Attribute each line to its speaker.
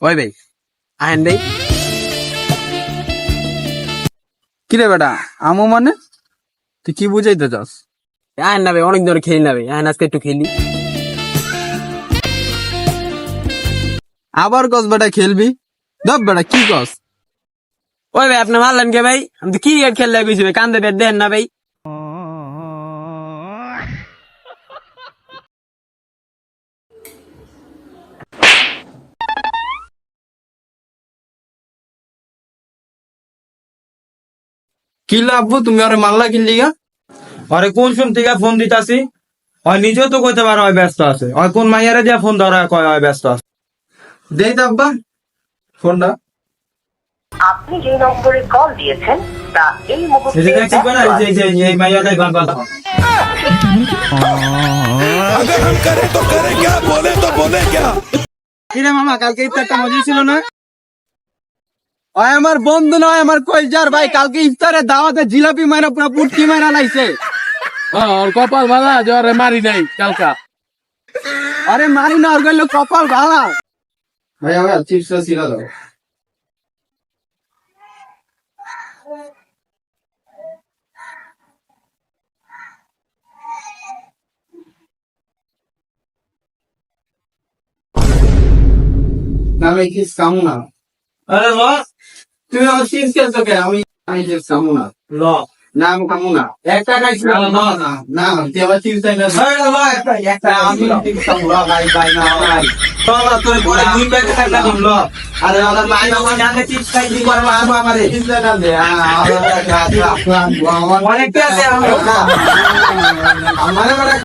Speaker 1: ওই ভাই আহেন দেই।
Speaker 2: কিরে বেটা আমু মানে তুই কি বুঝাইতে চাস?
Speaker 1: আহেন না ভাই, অনেক ধরে খেলি না ভাই, আহেন আজকে একটু খেলি।
Speaker 2: আবার কস বেটা খেলবি? দব বেটা কি কস?
Speaker 1: ওই ভাই আপনি মারলেন কে ভাই? আমি তো ক্রিকেট খেললে গেছি ভাই, কান্দে ব্যাট দেন না ভাই।
Speaker 2: কি লাভবো তুমি আরে মাল্লা কিনলি গা?
Speaker 3: আরে কোন শুন থেকে ফোন দিতাছি, হয় নিজেও তো কইতে পারো হয় ব্যস্ত আছে, হয় কোন মাইয়ারে দিয়া ফোন ধরা কয় হয় ব্যস্ত আছে।
Speaker 2: দেই দাব্বা ফোনটা।
Speaker 4: আপনি যে নম্বরে কল দিয়েছেন তা এই
Speaker 3: এই
Speaker 4: মুহূর্তে
Speaker 3: যে দেখছি না, এই মাইয়াটাই গান কথা।
Speaker 5: अगर हम करें तो करें क्या, बोले तो बोले क्या।
Speaker 2: কিরে মামা কালকে ইফতারটা মজা ছিল না? ওই আমার বন্ধু নয়, আমার কইজার ভাই কালকে ইফতারে দাওয়াতে জিলাপি মাইরা পুরো পুটকি মাইরা লাইছে।
Speaker 6: ওর কপাল ভালা জ্বরে মারি নাই কালকা।
Speaker 2: আরে মারি না, ওর গেল কপাল ভালা। ভাই আমার চিপসটা ছিলা দাও। না আমি চিপস খামু না।
Speaker 3: আরে ল
Speaker 2: তুমি আমার চিপস খেলছো কে? আমি চিপস খামু না।
Speaker 3: ল
Speaker 2: না আমি খামু না।
Speaker 3: একটা খাইছি
Speaker 2: না না না না তুই আবার চিপস খাই না।
Speaker 3: একটা
Speaker 2: আমি চিপস খামু না ভাই ভাই না ভাই।
Speaker 3: তোর পরে দুই প্যাকেট একটা দিম ল।
Speaker 2: আরে আমার ভাই আমার
Speaker 3: জানে চিপস খাই দি করে মারবো আমারে।
Speaker 2: চিপস না দে। আমার
Speaker 3: অনেক আছে
Speaker 2: আমার